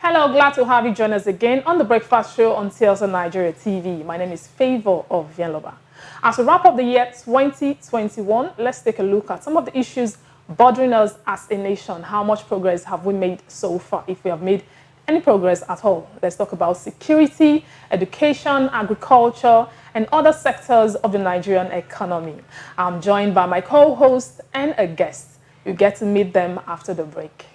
Hello, glad to have you join us again on the Breakfast Show on TSLNIGERIA TV. My name is Favor of Vienloba. As we wrap up the year 2021, let's take a look at some of the issues bothering us as a nation. How much progress have we made so far, if we have made any progress at all? Let's talk about security, education, agriculture, and other sectors of the Nigerian economy. I'm joined by my co-host and a guest. You get to meet them after the break.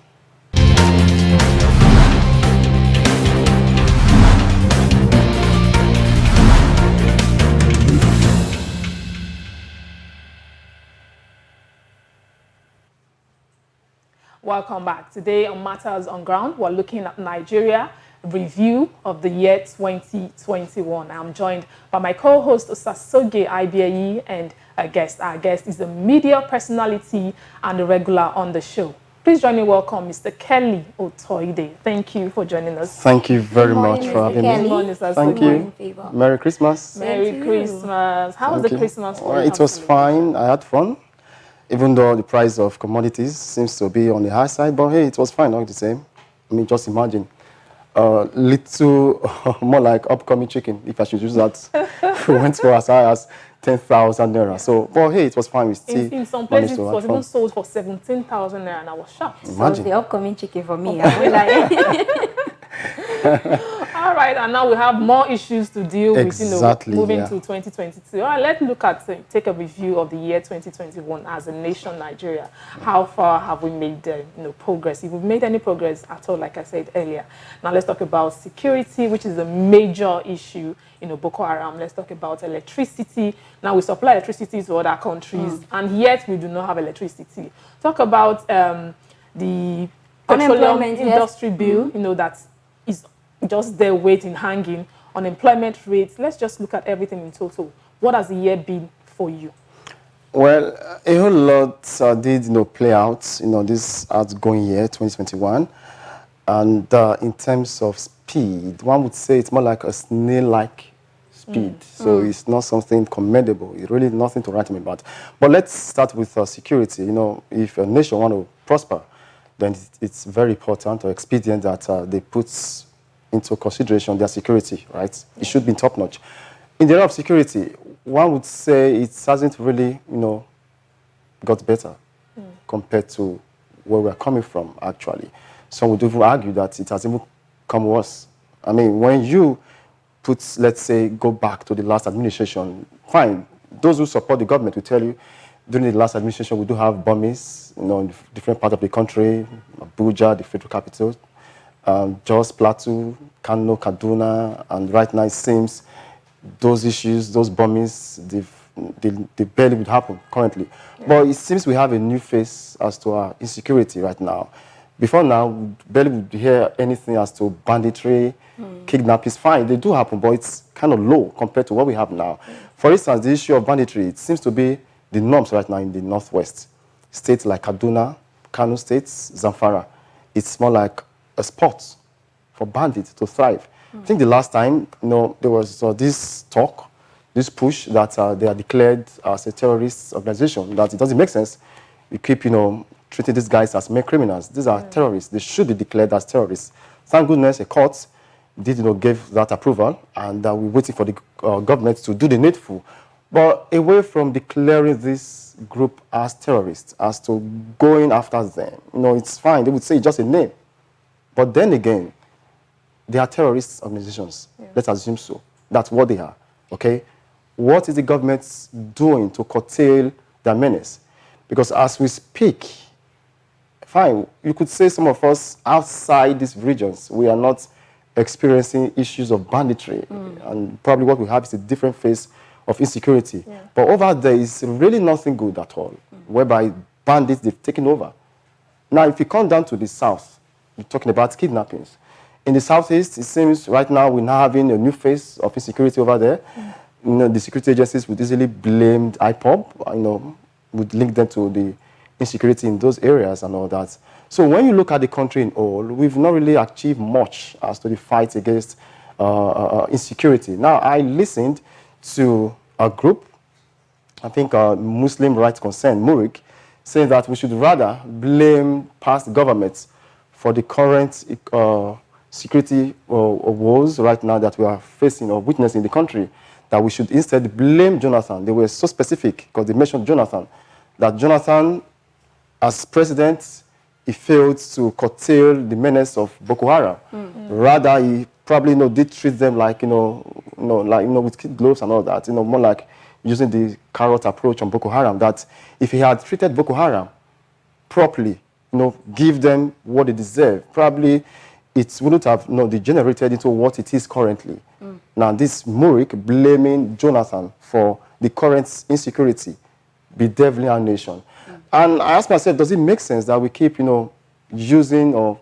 Welcome back. Today on Matters on Ground, we're looking at Nigeria review of the year 2021. I'm joined by my co-host Osasoge Ibiayi and a guest. Our guest is a media personality and a regular on the show. Please join me welcome Mr. Kelly Otoide. Thank you for joining us. Thank you very much for having me. Good morning, Mr. Thank you. Merry Christmas. Merry Christmas. How was the Christmas for you? It was fine. I had fun. Even though the price of commodities seems to be on the high side, but hey, it was fine, not the same. I mean, just imagine. Little more like upcoming chicken, if I should use that. We went for as high as 10,000 naira. So, but hey, it was fine. We still in some places, it was even sold for 17,000 naira, and I was shocked. Imagine. So the upcoming chicken for me. I will like. All right, and now we have more issues to deal with, moving to 2022. All right, let's look at, take a review of the year 2021 as a nation, Nigeria. How far have we made, progress? If we've made any progress at all, like I said earlier. Now let's talk about security, which is a major issue, Boko Haram. Let's talk about electricity. Now we supply electricity to other countries, and yet we do not have electricity. Talk about the petroleum industry bill, that is just there waiting, hanging, unemployment rates. Let's just look at everything in total. What has the year been for you? Well, a whole lot did play out, this outgoing year, 2021. And in terms of speed, one would say it's more like a snail-like speed. So it's not something commendable. It's really nothing to write home about. But let's start with security. If a nation wants to prosper, then it's very important or expedient that they put into consideration their security, right? It should be top-notch. In the area of security, one would say it hasn't really, got better compared to where we're coming from, actually. Some would even argue that it has even come worse. I mean, when you put, let's say, go back to the last administration, fine. Those who support the government will tell you, during the last administration, we do have bombings, in different parts of the country, Abuja, the federal capital, Jos, Plateau, Kano, Kaduna, and right now it seems those issues, those bombings, they barely would happen currently. Yeah. But it seems we have a new face as to our insecurity right now. Before now, we barely would hear anything as to banditry, kidnapping. It's fine, they do happen, but it's kind of low compared to what we have now. For instance, the issue of banditry, it seems to be the norms right now in the northwest. States like Kaduna, Kano states, Zamfara. It's more like a spot for bandits to thrive. I think the last time, there was this talk, this push that they are declared as a terrorist organization, that it doesn't make sense. You keep, treating these guys as mere criminals. These are terrorists. They should be declared as terrorists. Thank goodness a court did, give that approval, and we're waiting for the government to do the needful. But away from declaring this group as terrorists, as to going after them, it's fine. They would say it's just a name. But then again, they are terrorist organizations. Yeah. Let's assume so. That's what they are, okay? What is the government doing to curtail their menace? Because as we speak, fine, you could say some of us outside these regions, we are not experiencing issues of banditry. And probably what we have is a different phase of insecurity. Yeah. But over there is really nothing good at all, whereby bandits, they've taken over. Now, if you come down to the south, you're talking about kidnappings. In the southeast, it seems right now we're now having a new phase of insecurity over there. The security agencies would easily blame IPOB, would link them to the insecurity in those areas and all that. So when you look at the country in all, we've not really achieved much as to the fight against insecurity. Now, I listened to a group, I think Muslim Rights Concern, MURIC, saying that we should rather blame past governments for the current security woes right now that we are facing or witnessing in the country, that we should instead blame Jonathan. They were so specific because they mentioned Jonathan, that Jonathan, as president, he failed to curtail the menace of Boko Haram. Rather, he probably did treat them like, with kid gloves and all that, more like using the carrot approach on Boko Haram, that if he had treated Boko Haram properly, give them what they deserve, probably it wouldn't have degenerated into what it is currently. Now, this Murik blaming Jonathan for the current insecurity, bedeviling our nation. And I asked myself, does it make sense that we keep, using or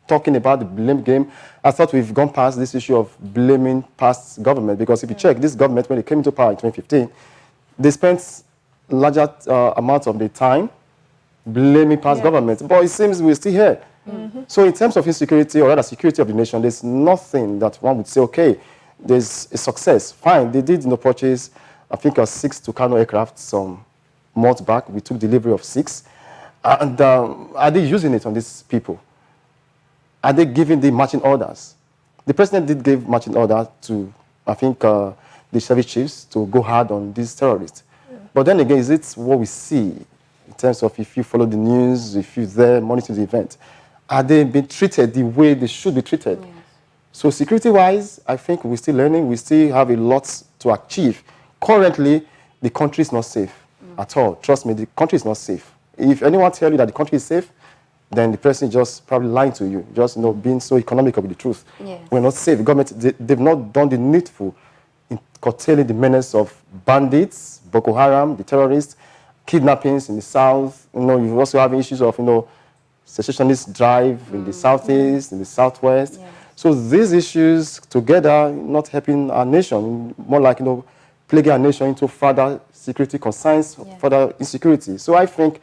talking about the blame game? I thought we've gone past this issue of blaming past government, because if you check this government, when they came into power in 2015, they spent larger amounts of their time blaming past government. But it seems we're still here. So in terms of insecurity, or rather security of the nation, there's nothing that one would say, okay, there's a success. Fine, they did purchase, I think, 6 Tucano aircraft some months back. We took delivery of 6. And are they using it on these people? Are they giving the marching orders? The president did give marching order to, I think, the service chiefs to go hard on these terrorists. But then again, is it what we see in terms of, if you follow the news, if you're there monitoring the event, are they being treated the way they should be treated? Yes. So security-wise, I think we're still learning. We still have a lot to achieve. Currently, the country is not safe at all. Trust me, the country is not safe. If anyone tells you that the country is safe, then the person is just probably lying to you, just being so economical with the truth. Yes. We're not safe. The government, they've not done the needful in curtailing the menace of bandits, Boko Haram, the terrorists, kidnappings in the south. You also have issues of secessionist drive in the southeast, in the southwest. Yes. So these issues together not helping our nation, more like plaguing our nation into further security concerns, further insecurity. So I think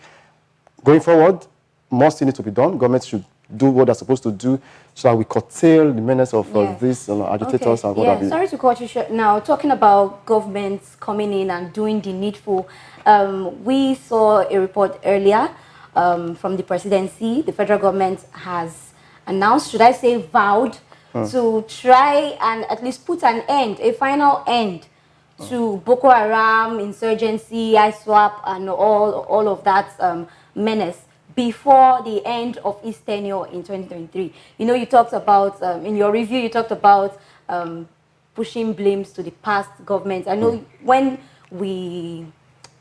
going forward, more still need to be done. Government should do what they're supposed to do so that we curtail the menace of these agitators and what have you. Sorry to cut you short. Now, talking about governments coming in and doing the needful, we saw a report earlier from the presidency. The federal government has announced, should I say vowed, to try and at least put an end, a final end to Boko Haram, insurgency, ISWAP, and all of that menace before the end of his tenure in 2023. You talked about, in your review, you talked about pushing blames to the past governments. I know when we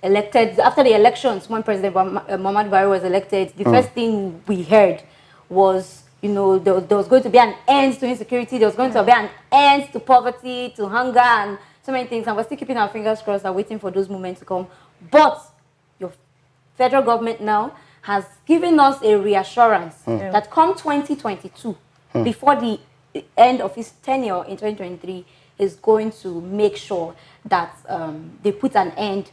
elected, after the elections, when President Muhammadu Buhari was elected, the first thing we heard was, there was going to be an end to insecurity, there was going to be an end to poverty, to hunger, and so many things. And we're still keeping our fingers crossed and waiting for those moments to come. But your federal government now has given us a reassurance that come 2022, before the end of his tenure in 2023, is going to make sure that they put an end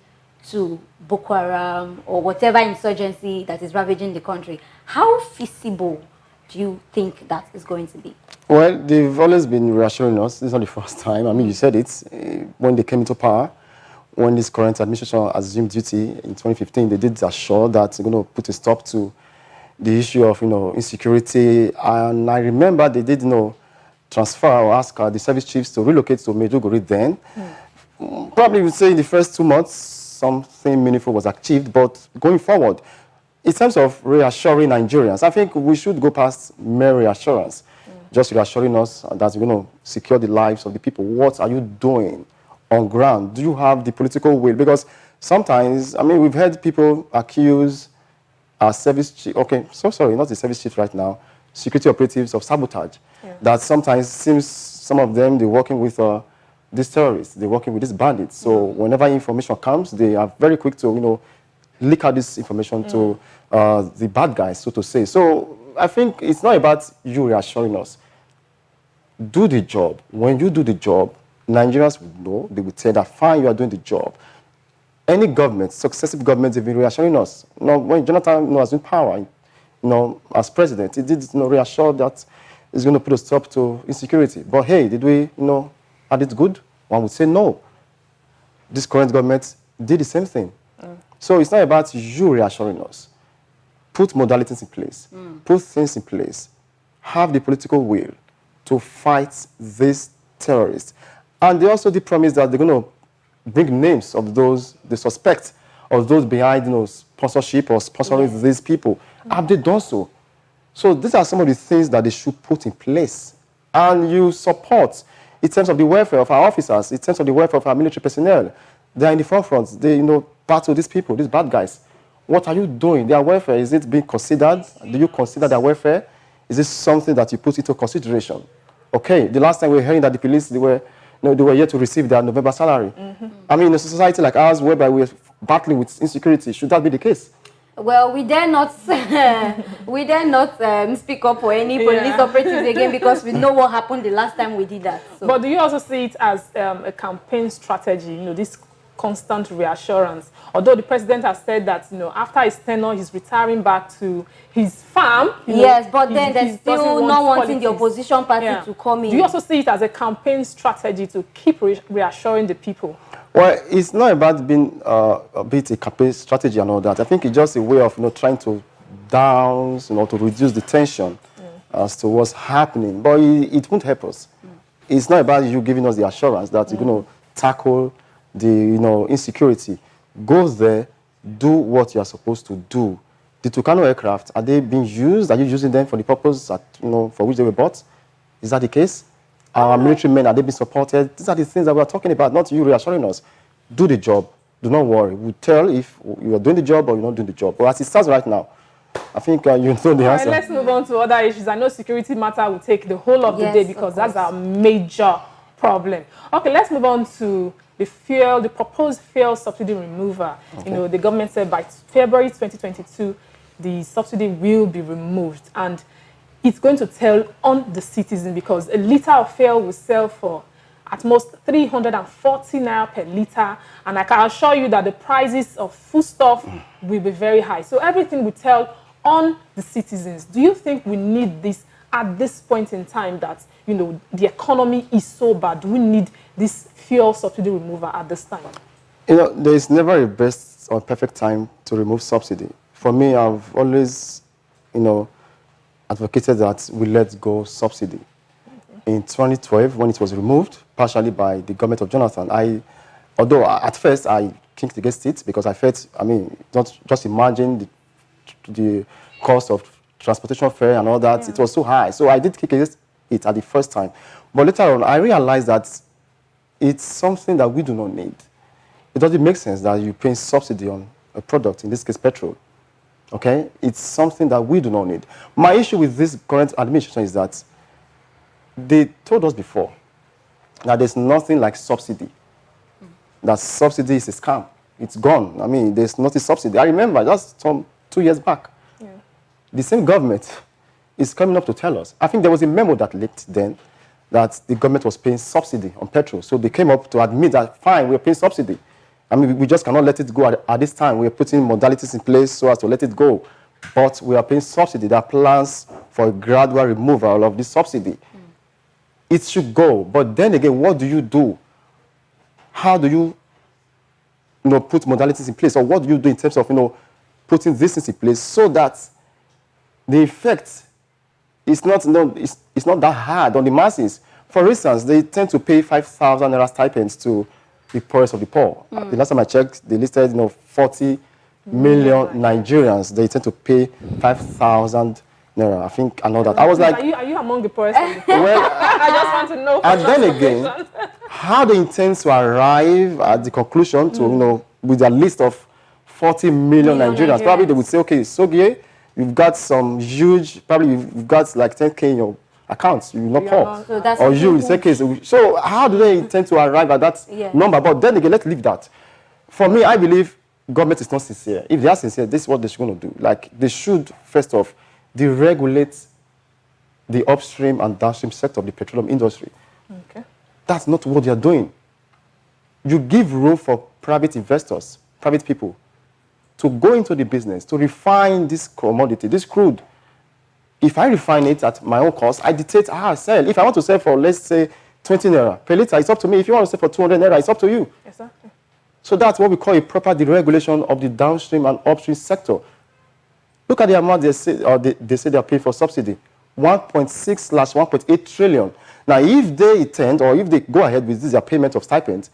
to Boko Haram or whatever insurgency that is ravaging the country. How feasible do you think that is going to be? Well, they've always been reassuring us. This is not the first time. I mean, you said it when they came into power. When this current administration assumed duty in 2015, they did assure that they're going to put a stop to the issue of, insecurity. And I remember they did, transfer or ask the service chiefs to relocate to Maiduguri then. Probably would say in the first 2 months, something meaningful was achieved. But going forward, in terms of reassuring Nigerians, I think we should go past mere reassurance. Just reassuring us that we're going to secure the lives of the people. What are you doing on ground? Do you have the political will? Because sometimes, I mean, we've heard people accuse our service chief, not the service chief right now, security operatives of sabotage. That sometimes seems some of them, they're working with these terrorists, they're working with these bandits. So whenever information comes, they are very quick to, leak out this information to the bad guys, so to say. So I think it's not about you reassuring us. Do the job. When you do the job, Nigerians will know, they will say that, fine, you are doing the job. Any government, successive governments, have been reassuring us. When Jonathan was in power, as president, he did reassure that he's going to put a stop to insecurity. But hey, did we, had it good? One would say no. This current government did the same thing. So it's not about you reassuring us. Put modalities in place. Put things in place. Have the political will. to fight these terrorists. And they also did promise that they're going to bring names of those they suspect, of those behind, sponsorship or sponsoring these people. Have they done so? So these are some of the things that they should put in place. And you support in terms of the welfare of our officers, in terms of the welfare of our military personnel. They are in the forefront. They, battle these people, these bad guys. What are you doing? Their welfare, is it being considered? Do you consider their welfare? Is this something that you put into consideration? Okay, the last time we were hearing that the police, they were yet to receive their November salary. I mean, in a society like ours, whereby we're battling with insecurity, should that be the case? Well, we dare not speak up for any police operatives again, because we know what happened the last time we did that. So. But do you also see it as a campaign strategy, this constant reassurance? Although the president has said that, after his tenure, he's retiring back to his farm. Yes, but then there's still no one in the opposition party to come in. Do you also see it as a campaign strategy to keep reassuring the people? Well, it's not about being a bit a campaign strategy and all that. I think it's just a way of trying to to reduce the tension as to what's happening. But it won't help us. It's not about you giving us the assurance that you're going to tackle the insecurity. Go there, do what you are supposed to do. The Tucano aircraft, are they being used? Are you using them for the purpose for which they were bought? Is that the case? Our military men, are they being supported? These are the things that we are talking about, not you reassuring us. Do the job. Do not worry. We'll tell if you are doing the job or you're not doing the job. But as it stands right now, I think you know the answer. Let's move on to other issues. I know security matter will take the whole of the day, because that's our major problem. Okay, let's move on to the proposed fuel subsidy removal. Okay. The government said by February 2022, the subsidy will be removed. And it's going to tell on the citizen, because a liter of fuel will sell for at most 340 naira per liter. And I can assure you that the prices of foodstuff will be very high. So everything will tell on the citizens. Do you think we need this at this point in time that, the economy is so bad? Do we need this fuel subsidy removal at this time? There is never a best or perfect time to remove subsidy. For me, I've always, advocated that we let go subsidy. In 2012, when it was removed, partially by the government of Jonathan, although at first I kicked against it, because I felt, don't just imagine the cost of transportation fare and all that, it was so high. So I did kick against it at the first time. But later on, I realized that it's something that we do not need. It doesn't make sense that you pay subsidy on a product, in this case petrol. Okay? It's something that we do not need. My issue with this current administration is that they told us before that there's nothing like subsidy. That subsidy is a scam. It's gone. There's not a subsidy. I remember just 2 years back, the same government is coming up to tell us. I think there was a memo that leaked then that the government was paying subsidy on petrol. So they came up to admit that, fine, we're paying subsidy. We just cannot let it go at this time. We're putting modalities in place so as to let it go. But we are paying subsidy. There are plans for a gradual removal of this subsidy. It should go. But then again, what do you do? How do you, put modalities in place? Or what do you do in terms of, putting these things in place so that the effect is not, it's not that hard on the masses? For instance, they tend to pay 5,000 naira stipends to the poorest of the poor. The last time I checked, they listed 40 million Nigerians. They tend to pay 5,000 naira. I think I know that. I was like, are you among the poorest of the poor? Well, I just want to know. And then again, how they intend to arrive at the conclusion to with a list of 40 million Nigerians. Probably they would say, okay, Sogie, you've got some huge, probably you've got like 10K in your accounts, you're not poor. So that's or you, in case. So how do they intend to arrive at that number? But then again, let's leave that. For me, I believe government is not sincere. If they are sincere, this is what they're going to do. Like, they should, first off, deregulate the upstream and downstream sector of the petroleum industry. Okay. That's not what they are doing. You give room for private investors, private people, to go into the business, to refine this commodity, this crude. If I refine it at my own cost, I dictate how I sell. If I want to sell for, let's say, 20 naira per liter, it's up to me. If you want to sell for 200 naira, it's up to you. Exactly. So that's what we call a proper deregulation of the downstream and upstream sector. Look at the amount they say they are paying for subsidy. 1.6/1.8 trillion. Now, if they intend or if they go ahead with this their payment of stipend,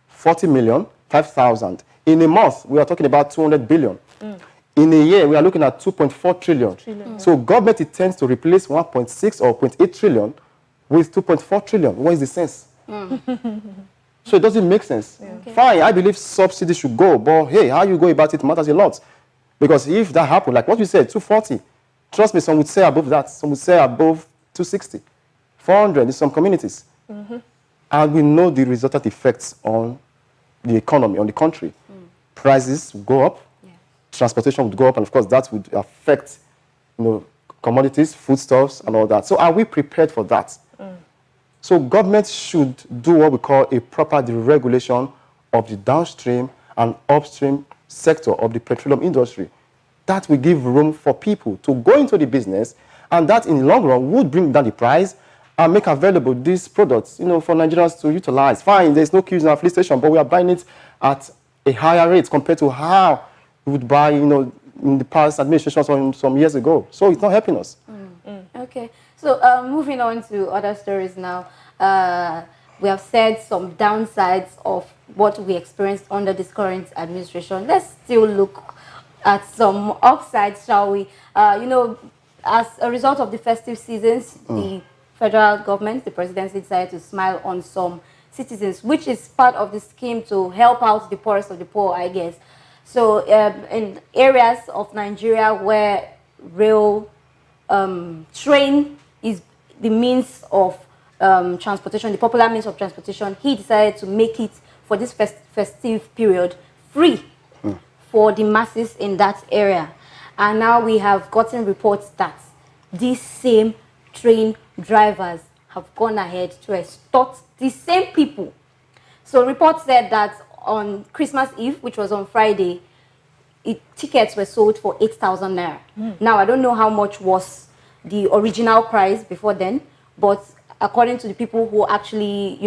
40 million, 5,000. In a month, we are talking about 200 billion. In a year, we are looking at 2.4 trillion. So government intends to replace 1.6 or 0.8 trillion with 2.4 trillion. What is the sense? So it doesn't make sense. Okay. Fine, I believe subsidy should go, but hey, how you go about it matters a lot. Because if that happened, like what you said, 240, trust me, some would say above that, some would say above 260, 400 in some communities. And we know the resultant effects on the economy, on the country. Prices would go up, transportation would go up, and of course that would affect, commodities, foodstuffs, and all that. So are we prepared for that? So government should do what we call a proper deregulation of the downstream and upstream sector of the petroleum industry. That will give room for people to go into the business, and that in the long run would bring down the price and make available these products, for Nigerians to utilize. Fine, there's no queues in our fleet station, but we are buying it at a higher rate compared to how we would buy, in the past administrations some years ago. So it's not helping us. Okay. So moving on to other stories now. We have said some downsides of what we experienced under this current administration. Let's still look at some upsides, shall we? As a result of the festive seasons, the federal government, the presidency decided to smile on some citizens, which is part of the scheme to help out the poorest of the poor, I guess. So in areas of Nigeria where rail, train is the means of transportation, the popular means of transportation, he decided to make it for this festive period free for the masses in that area. And now we have gotten reports that these same train drivers have gone ahead to extort the same people. So reports said that on Christmas Eve, which was on Friday, tickets were sold for 8,000 naira. Now, I don't know how much was the original price before then, but according to the people who actually,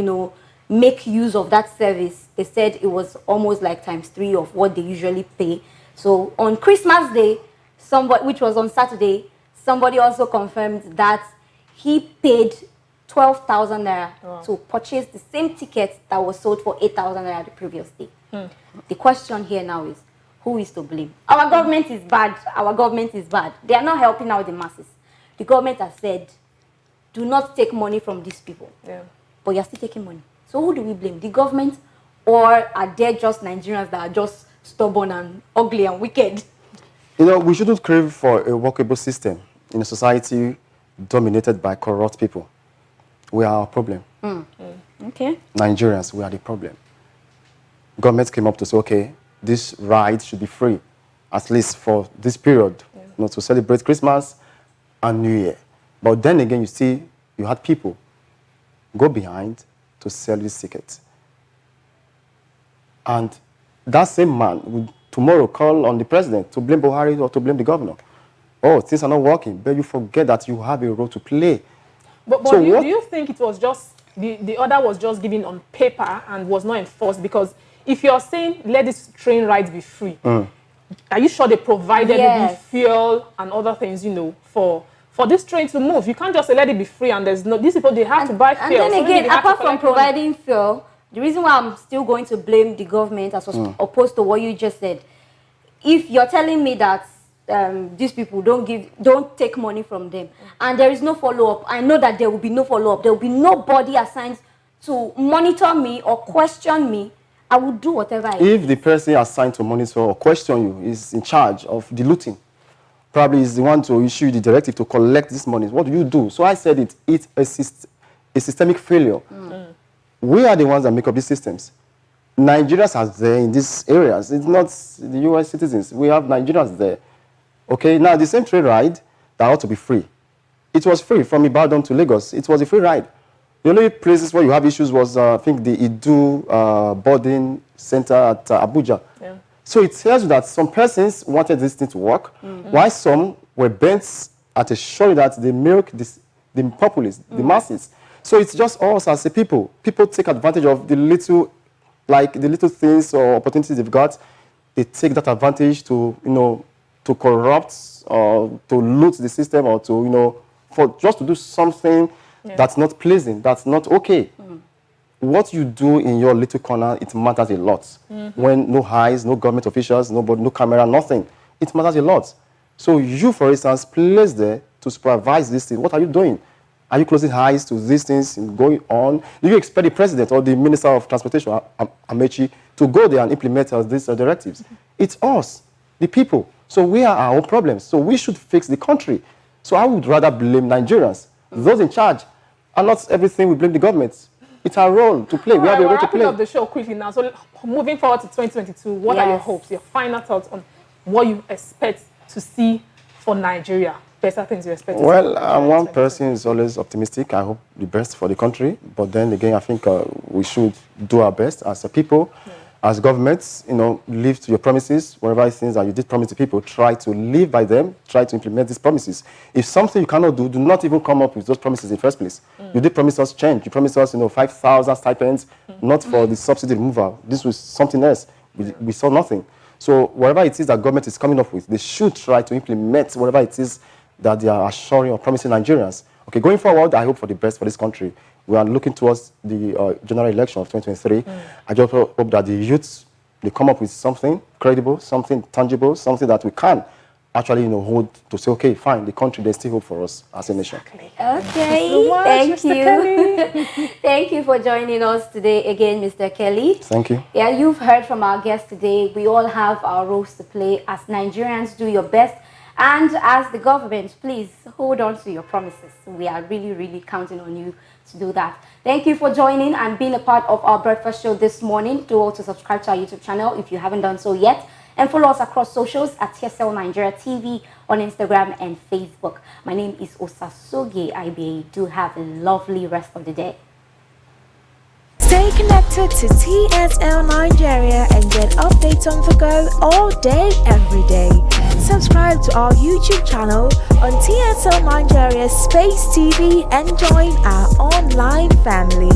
make use of that service, they said it was almost like ×3 of what they usually pay. So on Christmas Day, which was on Saturday, somebody also confirmed that he paid 12,000 naira to purchase the same ticket that was sold for 8,000 naira the previous day. The question here now is, who is to blame? Our government is bad. Our government is bad. They are not helping out the masses. The government has said, do not take money from these people. But you're still taking money. So who do we blame? The government, or are there just Nigerians that are just stubborn and ugly and wicked? We shouldn't crave for a workable system in a society dominated by corrupt people. We are our problem. Okay. Nigerians, we are the problem. Government came up to say, okay, this ride should be free, at least for this period, to celebrate Christmas and New Year. But then again, you had people go behind to sell these tickets. And that same man would tomorrow call on the president to blame Buhari or to blame the governor. Oh, things are not working, but you forget that you have a role to play. But so do you think it was just, the order was just given on paper and was not enforced? Because if you're saying, let this train ride be free, are you sure they provided maybe fuel and other things, for this train to move? You can't just say, let it be free, and there's no, these people, they have to buy fuel. And then again, apart from providing fuel, the reason why I'm still going to blame the government as opposed to what you just said, if you're telling me that these people don't take money from them, and there is no follow-up, I know that there will be no follow-up, there will be nobody assigned to monitor me or question me, I will do whatever I If the person assigned to monitor or question you is in charge of the looting, probably is the one to issue the directive to collect this money, what do you do? So I said it's a systemic failure. We are the ones that make up these systems. Nigerians are there in these areas. It's not the US citizens. We have Nigerians there. Okay, now the same train ride that ought to be free. It was free from Ibadan to Lagos. It was a free ride. The only places where you have issues was, I think, the Idu boarding center at Abuja. So it tells you that some persons wanted this thing to work, while some were bent at ensuring that they milk the populace, the masses. So it's just us as a people. People take advantage of the little things or opportunities they've got. They take that advantage to, to corrupt or to loot the system or to, for just to do something that's not pleasing, that's not okay. What you do in your little corner, it matters a lot. When no eyes, no government officials, nobody, no camera, nothing, it matters a lot. So you, for instance, placed there to supervise this thing. What are you doing? Are you closing eyes to these things going on? Do you expect the president or the minister of transportation, Amechi, to go there and implement these directives? It's us, the people. So we are our own problems. So we should fix the country. So I would rather blame Nigerians, those in charge, and not everything we blame the government. It's our role to play. We have a role to play. Wrapping up the show quickly now. So moving forward to 2022, what are your hopes, your final thoughts on what you expect to see for Nigeria? Better things you expect to see? Well, one person is always optimistic. I hope the best for the country. But then again, I think we should do our best as a people, as governments, live to your promises. Whatever things that you did promise to people, try to live by them, try to implement these promises. If something you cannot do, do not even come up with those promises in the first place. You did promise us change. You promised us, 5,000 stipends, not for the subsidy removal. This was something else. We saw nothing. So whatever it is that government is coming up with, they should try to implement whatever it is that they are assuring or promising Nigerians. Okay, going forward, I hope for the best for this country. We are looking towards the general election of 2023. I just hope that the youths, they come up with something credible, something tangible, something that we can actually hold to say, okay, fine, the country, there's still hope for us as a nation. Okay, thank you. Thank you for joining us today again, Mr. Kelly. Thank you. Yeah, you've heard from our guests today. We all have our roles to play. As Nigerians, do your best. And as the government, please hold on to your promises. We are really, really counting on you to do that. Thank you for joining and being a part of our breakfast show this morning. Do also subscribe to our YouTube channel if you haven't done so yet. And follow us across socials at TSLNIGERIA TV on Instagram and Facebook. My name is Osasoge IBA. Do have a lovely rest of the day. Stay connected to TSL Nigeria and get updates on the go all day, every day. Subscribe to our YouTube channel on TSL Nigeria Space TV and join our online family.